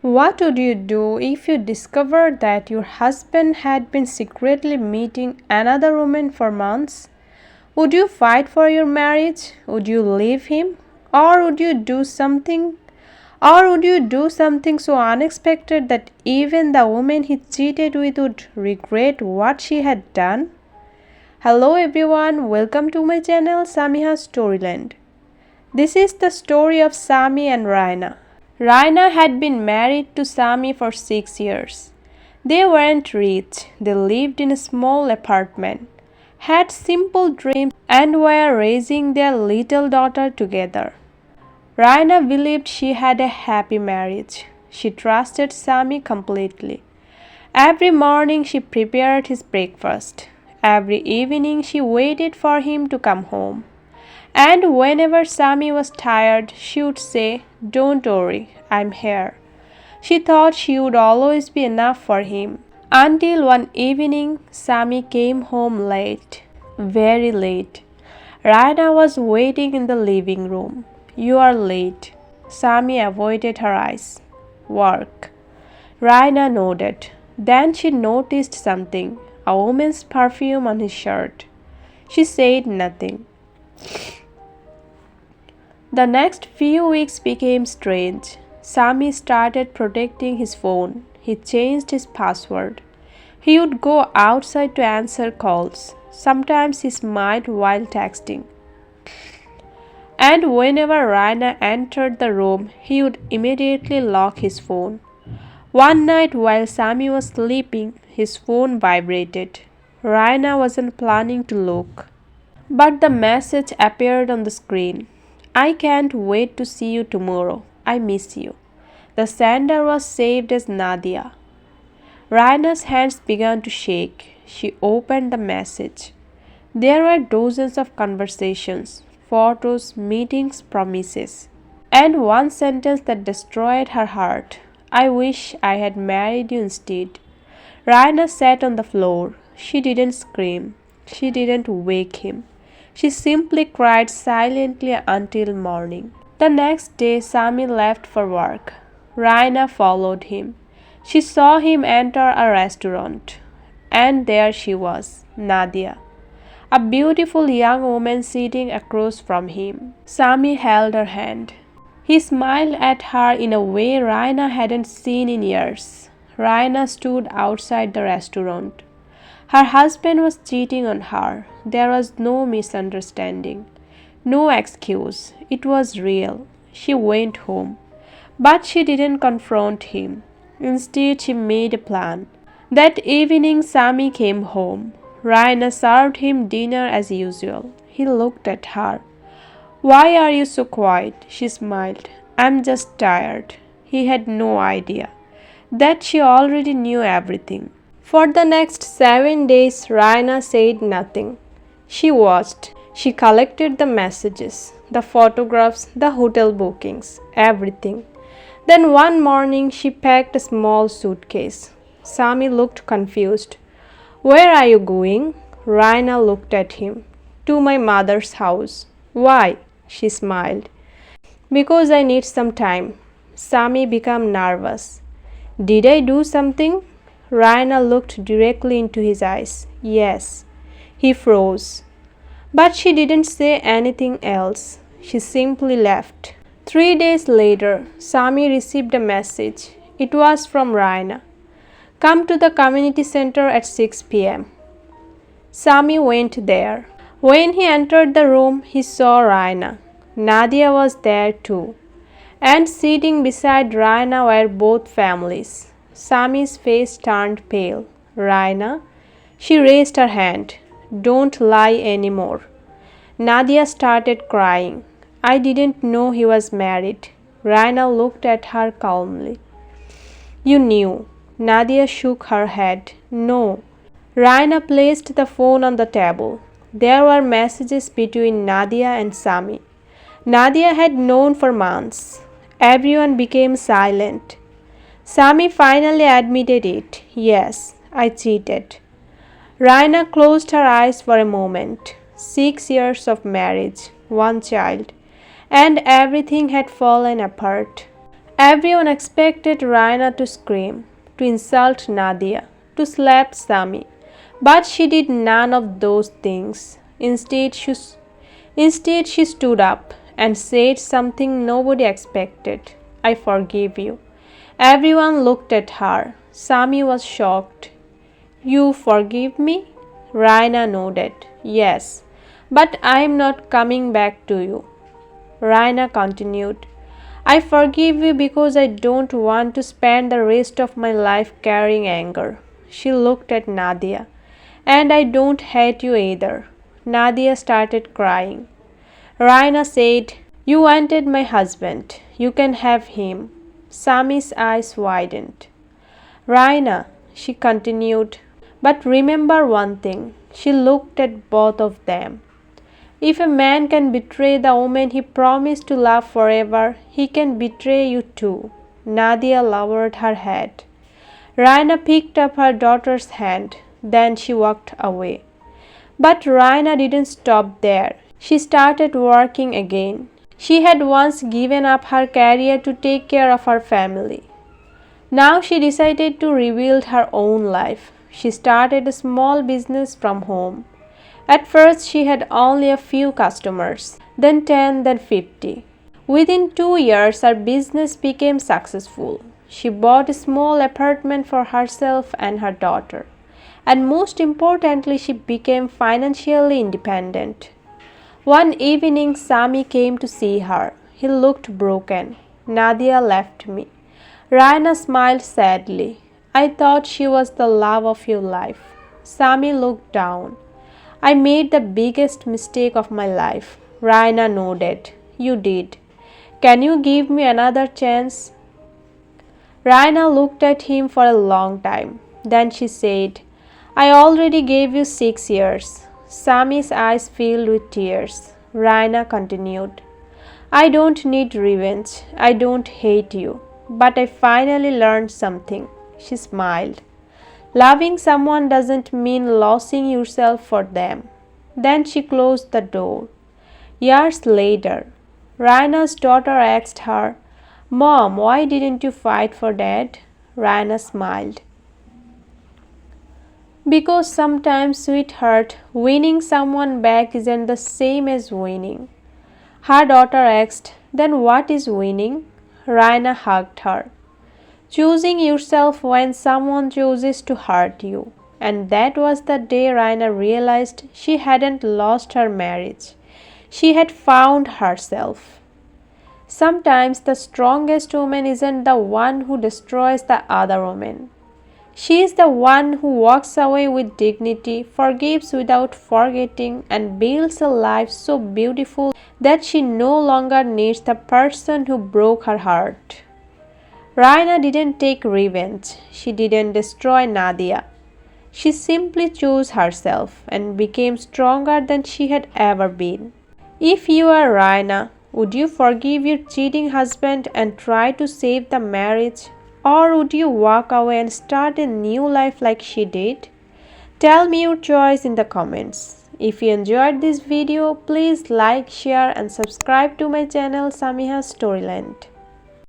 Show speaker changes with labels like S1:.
S1: What would you do if you discovered that your husband had been secretly meeting another woman for months? Would you fight for your marriage? Would you leave him? Or would you do something? Or would you do something so unexpected that even the woman he cheated with would regret what she had done? Hello everyone, welcome to my channel Samiha Storyland. This is the story of Sami and Raina. Raina had been married to Sami for 6 years. They weren't rich, they lived in a small apartment, had simple dreams, and were raising their little daughter together. Raina believed she had a happy marriage. She trusted Sami completely. Every morning she prepared his breakfast. Every evening she waited for him to come home. And whenever Sami was tired, she would say, "Don't worry, I'm here." She thought she would always be enough for him. Until one evening, Sami came home late, very late. Raina was waiting in the living room. "You are late." Sami avoided her eyes. "Work." Raina nodded. Then she noticed something, a woman's perfume on his shirt. She said nothing. The next few weeks became strange. Sami started protecting his phone. He changed his password. He would go outside to answer calls. Sometimes he smiled while texting. And whenever Raina entered the room, he would immediately lock his phone. One night while Sami was sleeping, his phone vibrated. Raina wasn't planning to look, but the message appeared on the screen. "I can't wait to see you tomorrow. I miss you." The sender was saved as Nadia. Raina's hands began to shake. She opened the message. There were dozens of conversations, photos, meetings, promises, and one sentence that destroyed her heart. "I wish I had married you instead." Raina sat on the floor. She didn't scream. She didn't wake him. She simply cried silently until morning. The next day, Sami left for work. Raina followed him. She saw him enter a restaurant. And there she was, Nadia, a beautiful young woman sitting across from him. Sami held her hand. He smiled at her in a way Raina hadn't seen in years. Raina stood outside the restaurant. Her husband was cheating on her. There was no misunderstanding, no excuse. It was real. She went home. But she didn't confront him. Instead, she made a plan. That evening, Sami came home. Raina served him dinner as usual. He looked at her. "Why are you so quiet?" She smiled. "I'm just tired." He had no idea that she already knew everything. For the next 7 days, Raina said nothing. She watched. She collected the messages, the photographs, the hotel bookings, everything. Then one morning, she packed a small suitcase. Sami looked confused. "Where are you going?" Raina looked at him. "To my mother's house." "Why?" She smiled. "Because I need some time." Sami became nervous. "Did I do something?" Raina looked directly into his eyes. "Yes." He froze. But she didn't say anything else. She simply left. 3 days later, Sami received a message. It was from Raina. "Come to the community center at 6 p.m. Sami went there. When he entered the room, he saw Raina. Nadia was there too. And sitting beside Raina were both families. Sami's face turned pale. "Raina?" She raised her hand. "Don't lie anymore." Nadia started crying. "I didn't know he was married." Raina looked at her calmly. "You knew." Nadia shook her head. "No." Raina placed the phone on the table. There were messages between Nadia and Sami. Nadia had known for months. Everyone became silent. Sami finally admitted it. "Yes, I cheated." Raina closed her eyes for a moment. 6 years of marriage, one child, and everything had fallen apart. Everyone expected Raina to scream, to insult Nadia, to slap Sami, but she did none of those things. Instead, she stood up and said something nobody expected. I forgive you. Everyone looked at her. Sami was shocked. You forgive me? Raina nodded. Yes, but I am not coming back to you. Raina continued. I forgive you because I don't want to spend the rest of my life carrying anger. She looked at Nadia. And I don't hate you either. Nadia started crying. Raina said, You wanted my husband. You can have him. Sami's eyes widened. Raina, she continued, but remember one thing. She looked at both of them. If a man can betray the woman he promised to love forever, he can betray you too. Nadia lowered her head. Raina picked up her daughter's hand. Then she walked away. But Raina didn't stop there. She started working again. She had once given up her career to take care of her family. Now she decided to rebuild her own life. She started a small business from home. At first, she had only a few customers, then 10, then 50. Within 2 years, her business became successful. She bought a small apartment for herself and her daughter. And most importantly, she became financially independent. One evening, Sami came to see her. He looked broken. Nadia left me. Raina smiled sadly. I thought she was the love of your life. Sami looked down. I made the biggest mistake of my life. Raina nodded. You did. Can you give me another chance? Raina looked at him for a long time. Then she said, I already gave you 6 years. Sami's eyes filled with tears. Raina continued, I don't need revenge. I don't hate you. But I finally learned something. She smiled. Loving someone doesn't mean losing yourself for them. Then she closed the door. Years later, Raina's daughter asked her, Mom, why didn't you fight for Dad? Raina smiled. Because sometimes, sweetheart, winning someone back isn't the same as winning. Her daughter asked, Then what is winning? Raina hugged her. Choosing yourself when someone chooses to hurt you. And that was the day Raina realized she hadn't lost her marriage. She had found herself. Sometimes the strongest woman isn't the one who destroys the other woman. She is the one who walks away with dignity, forgives without forgetting, and builds a life so beautiful that she no longer needs the person who broke her heart. Raina didn't take revenge. She didn't destroy Nadia. She simply chose herself and became stronger than she had ever been. If you are Raina, would you forgive your cheating husband and try to save the marriage? Or would you walk away and start a new life like she did? Tell me your choice in the comments. If you enjoyed this video, please like, share and subscribe to my channel Samiha Storyland.